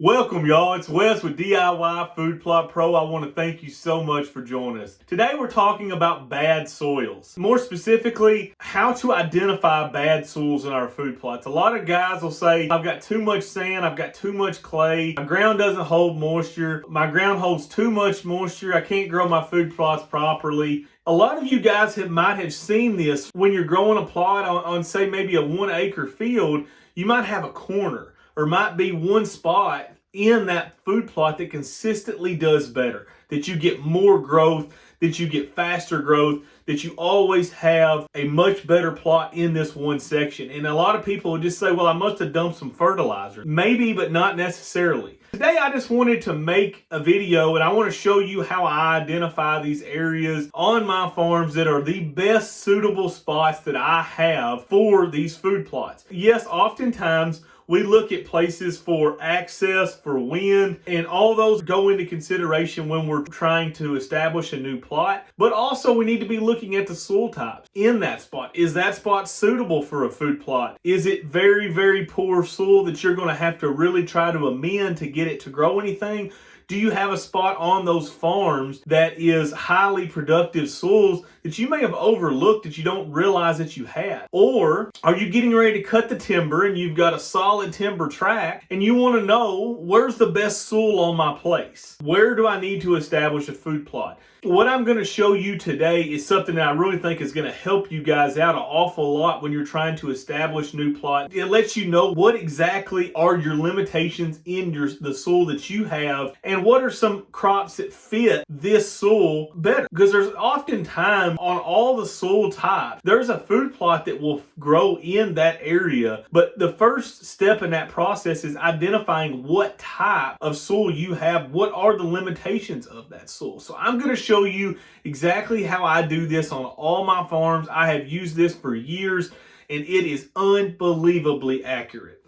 Welcome, y'all. It's Wes with DIY Food Plot Pro. I want to thank you so much for joining us. Today we're talking about bad soils. More specifically, how to identify bad soils in our food plots. A lot of guys will say, I've got too much sand, I've got too much clay, my ground doesn't hold moisture, my ground holds too much moisture, I can't grow my food plots properly. A lot of you guys might have seen this when you're growing a plot on say maybe a 1 acre field. You might have a corner or might be one spot in that food plot that consistently does better, that you get more growth, that you get faster growth, that you always have a much better plot in this one section. And a lot of people will just say, well, I must have dumped some fertilizer. Maybe, but not necessarily. Today, I just wanted to make a video and I want to show you how I identify these areas on my farms that are the best suitable spots that I have for these food plots. Yes, oftentimes, we look at places for access, for wind, and all those go into consideration when we're trying to establish a new plot. But also we need to be looking at the soil types in that spot. Is that spot suitable for a food plot? Is it very, very poor soil that you're going to have to really try to amend to get it to grow anything? Do you have a spot on those farms that is highly productive soils that you may have overlooked that you don't realize that you had? Or are you getting ready to cut the timber and you've got a solid timber tract and you want to know, where's the best soil on my place? Where do I need to establish a food plot? What I'm going to show you today is something that I really think is going to help you guys out an awful lot when you're trying to establish new plot. It lets you know what exactly are your limitations in the soil that you have and what are some crops that fit this soil better. Because there's oftentimes on all the soil types, there's a food plot that will grow in that area. But the first step in that process is identifying what type of soil you have. What are the limitations of that soil? So I'm going to show you exactly how I do this on all my farms. I have used this for years and it is unbelievably accurate.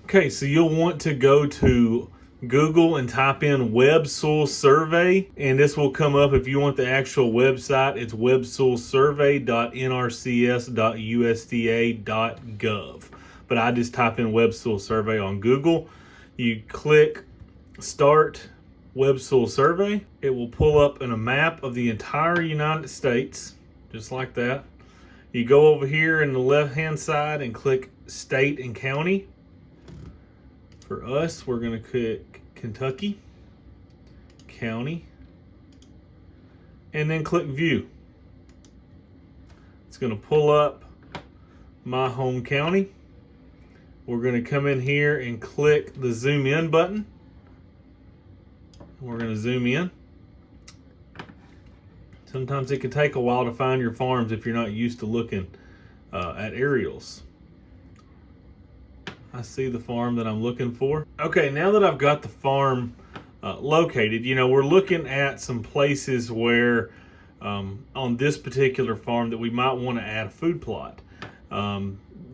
Okay, so you'll want to go to Google and type in web soil survey, and this will come up. If you want the actual website, it's websoilsurvey.nrcs.usda.gov. But I just type in web soil survey on Google. You click start web soil survey. It will pull up in a map of the entire United States, just like that. You go over here in the left hand side and click state and county. For us, we're going to click Kentucky, county, and then click view. It's going to pull up my home county. We're going to come in here and click the zoom in button. We're going to zoom in. Sometimes it can take a while to find your farms if you're not used to looking at aerials. I see the farm that I'm looking for. Okay, now that I've got the farm located, we're looking at some places where on this particular farm that we might want to add a food plot.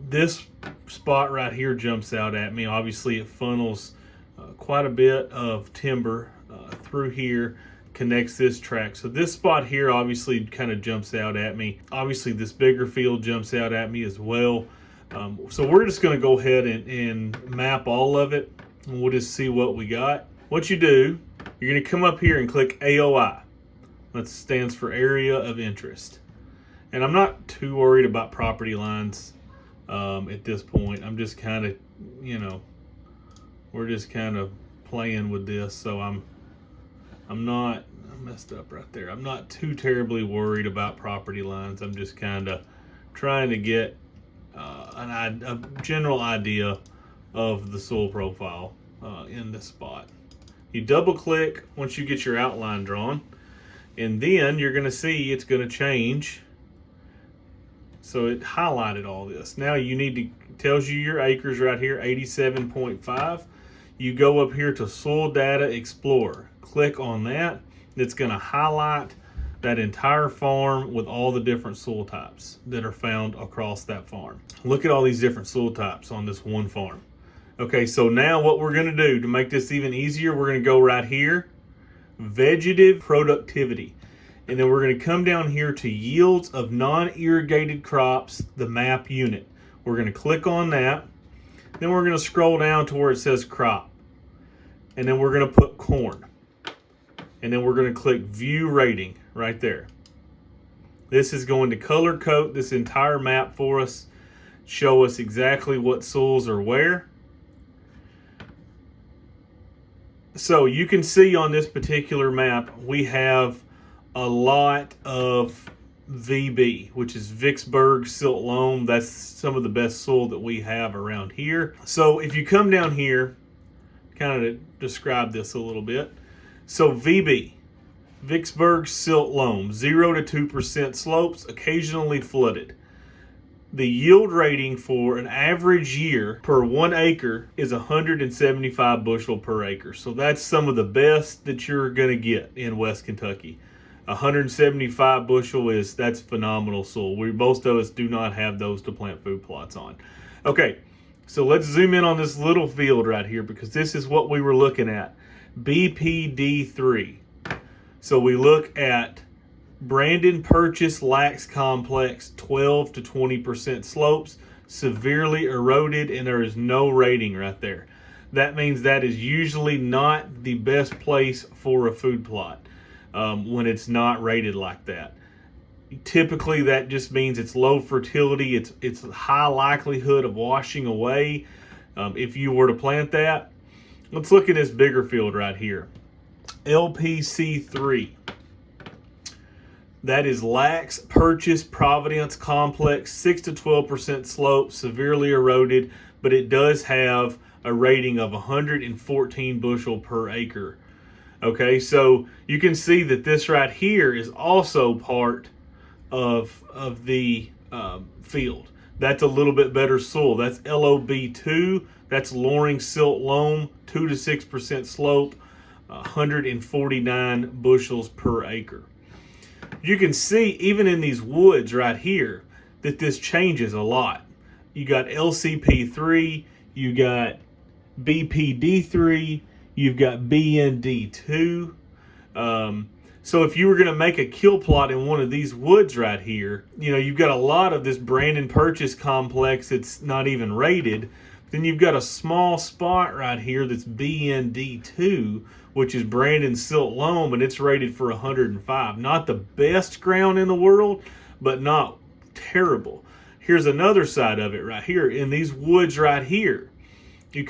This spot right here jumps out at me. Obviously, it funnels quite a bit of timber through here, connects this track. So this spot here obviously kind of jumps out at me. Obviously, this bigger field jumps out at me as well. So we're just going to go ahead and map all of it, and we'll just see what we got. What you do, you're going to come up here and click AOI. That stands for Area of Interest. And I'm not too worried about property lines at this point. I'm just kind of, we're just kind of playing with this. So I messed up right there. I'm not too terribly worried about property lines. I'm just kind of trying to get a general idea of the soil profile in this spot. You double click once you get your outline drawn, and then you're going to see it's going to change. So it highlighted all this. Now you need to, tells you your acres right here, 87.5. You go up here to Soil Data Explorer. Click on that. It's going to highlight that entire farm with all the different soil types that are found across that farm. Look at all these different soil types on this one farm. Okay, so now what we're going to do to make this even easier, we're going to go right here, vegetative productivity. And then we're going to come down here to yields of non-irrigated crops, the map unit. We're going to click on that. Then we're going to scroll down to where it says crop. and then we're going to put corn. And then we're going to click View Rating right there. This is going to color code this entire map for us, show us exactly what soils are where. So you can see on this particular map, we have a lot of VB, which is Vicksburg Silt Loam. That's some of the best soil that we have around here. So if you come down here, kind of to describe this a little bit. So VB, Vicksburg Silt Loam, 0 to 2% slopes, occasionally flooded. The yield rating for an average year per 1 acre is 175 bushel per acre. So that's some of the best that you're going to get in West Kentucky. 175 bushel that's phenomenal soil. Most of us do not have those to plant food plots on. Okay, so let's zoom in on this little field right here, because this is what we were looking at. BPD3. So we look at Brandon Purchase Lax Complex, 12 to 20% slopes, severely eroded, and there is no rating right there. That means that is usually not the best place for a food plot when it's not rated like that. Typically that just means it's low fertility, it's high likelihood of washing away if you were to plant that. Let's look at this bigger field right here. LPC3. That is Lax Purchase Providence Complex, 6 to 12% slope, severely eroded, but it does have a rating of 114 bushel per acre. Okay, so you can see that this right here is also part of the field. That's a little bit better soil. That's LOB2. That's Loring Silt Loam, 2 to 6% slope, 149 bushels per acre. You can see even in these woods right here that this changes a lot. You got LCP3, you got BPD3, you've got BND2. So if you were going to make a kill plot in one of these woods right here, you've got a lot of this Brandon Purchase complex that's not even rated. Then you've got a small spot right here that's BND2, which is Brandon Silt Loam, and it's rated for 105. Not the best ground in the world, but not terrible. Here's another side of it right here. In these woods right here,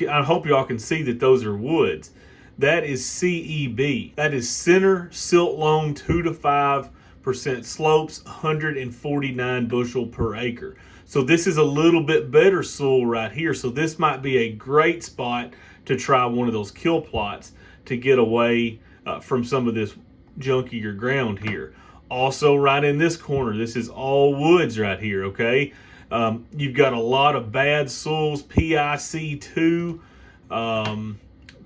I hope y'all can see that those are woods. That is CEB. That is Center Silt Loam, 2 to 5% slopes, 149 bushel per acre. So this is a little bit better soil right here. So this might be a great spot to try one of those kill plots to get away from some of this junkier ground here. Also right in this corner, this is all woods right here, okay? You've got a lot of bad soils, PIC2,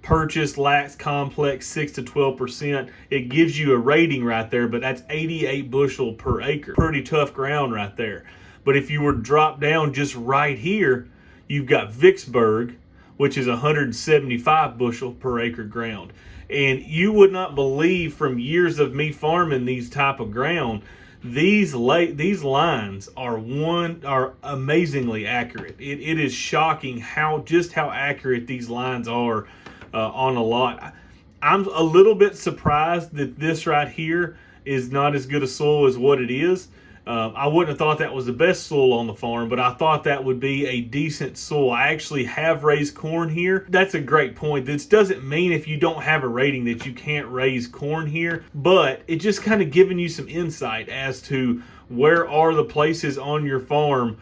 Purchase Lax Complex, 6 to 12%. It gives you a rating right there, but that's 88 bushel per acre. Pretty tough ground right there. But if you were to drop down just right here, you've got Vicksburg, which is 175 bushel per acre ground. And you would not believe, from years of me farming these type of ground, these lines are amazingly accurate. It is shocking how accurate these lines are on a lot. I'm a little bit surprised that this right here is not as good a soil as what it is. I wouldn't have thought that was the best soil on the farm, but I thought that would be a decent soil. I actually have raised corn here. That's a great point. This doesn't mean if you don't have a rating that you can't raise corn here, but it just kind of giving you some insight as to where are the places on your farm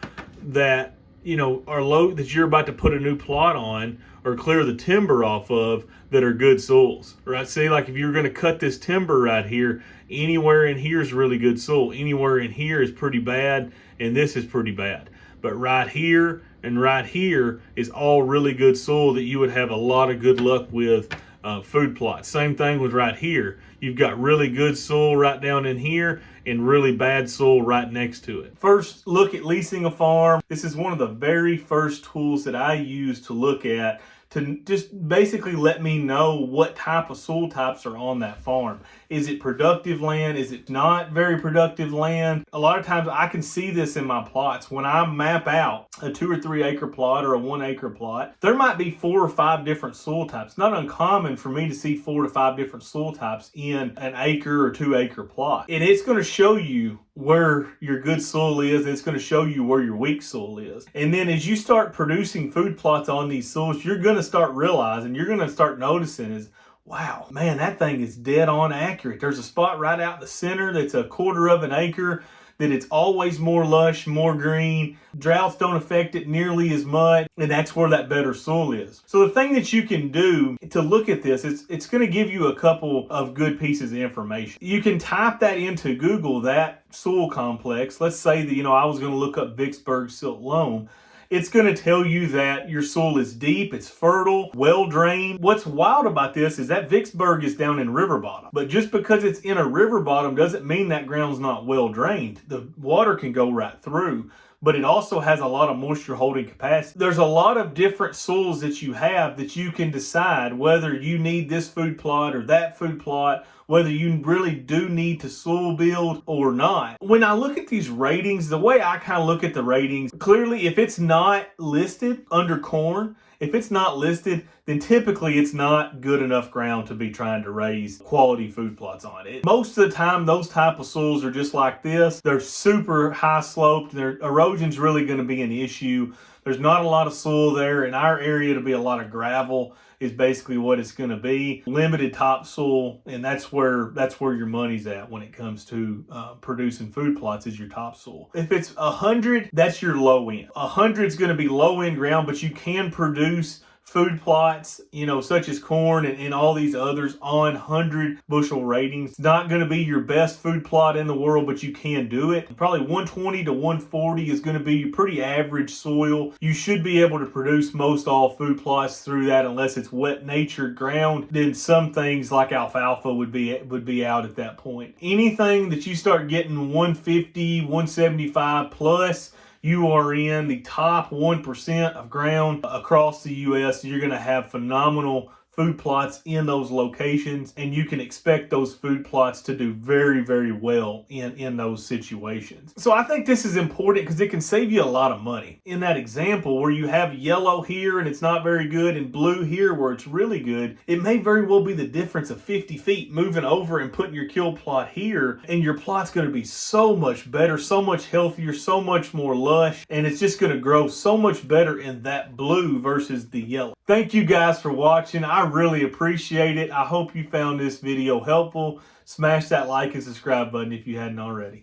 that are low, that you're about to put a new plot on or clear the timber off of, that are good soils, right? See, like if you're going to cut this timber right here, anywhere in here is really good soil. Anywhere in here is pretty bad, and this is pretty bad. But right here and right here is all really good soil that you would have a lot of good luck with food plots. Same thing with right here. You've got really good soil right down in here and really bad soil right next to it. First look at leasing a farm. This is one of the very first tools that I use to look at to just basically let me know what type of soil types are on that farm. Is it productive land? Is it not very productive land? A lot of times I can see this in my plots. When I map out a 2 or 3 acre plot or a 1 acre plot, there might be 4 or 5 different soil types. Not uncommon for me to see 4 to 5 different soil types in an acre or 2 acre plot. And it's going to show you where your good soil is, and it's going to show you where your weak soil is. And then as you start producing food plots on these soils, you're going to start realizing, you're going to start noticing is, wow, man, that thing is dead on accurate. There's a spot right out in the center that's a 1/4 of an acre that it's always more lush, more green. Droughts don't affect it nearly as much, and that's where that better soil is. So the thing that you can do to look at this, it's going to give you a couple of good pieces of information. You can type that into Google, that soil complex. Let's say that, I was going to look up Vicksburg silt loam. It's going to tell you that your soil is deep, it's fertile, well drained. What's wild about this is that Vicksburg is down in river bottom. But just because it's in a river bottom doesn't mean that ground's not well drained. The water can go right through, but it also has a lot of moisture holding capacity. There's a lot of different soils that you have that you can decide whether you need this food plot or that food plot, whether you really do need to soil build or not. When I look at these ratings, the way I kind of look at the ratings, clearly if it's not listed under corn, if it's not listed, then typically it's not good enough ground to be trying to raise quality food plots on it. Most of the time, those type of soils are just like this. They're super high sloped. Their erosion's really going to be an issue. There's not a lot of soil there. In our area, it'll be a lot of gravel is basically what it's going to be. Limited topsoil, and that's where your money's at when it comes to producing food plots, is your topsoil. If it's 100, that's your low end. 100 is going to be low end ground, but you can produce food plots, such as corn and all these others on 100 bushel ratings. It's not going to be your best food plot in the world, but you can do it. Probably 120 to 140 is going to be pretty average soil. You should be able to produce most all food plots through that, unless it's wet natured ground. Then some things like alfalfa would be out at that point. Anything that you start getting 150, 175 plus, you are in the top 1% of ground across the U.S. You're going to have phenomenal food plots in those locations, and you can expect those food plots to do very, very well in those situations. So I think this is important because it can save you a lot of money. In that example where you have yellow here and it's not very good, and blue here where it's really good, it may very well be the difference of 50 feet moving over and putting your kill plot here, and your plot's going to be so much better, so much healthier, so much more lush, and it's just going to grow so much better in that blue versus the yellow. Thank you guys for watching. I really appreciate it. I hope you found this video helpful. Smash that like and subscribe button if you hadn't already.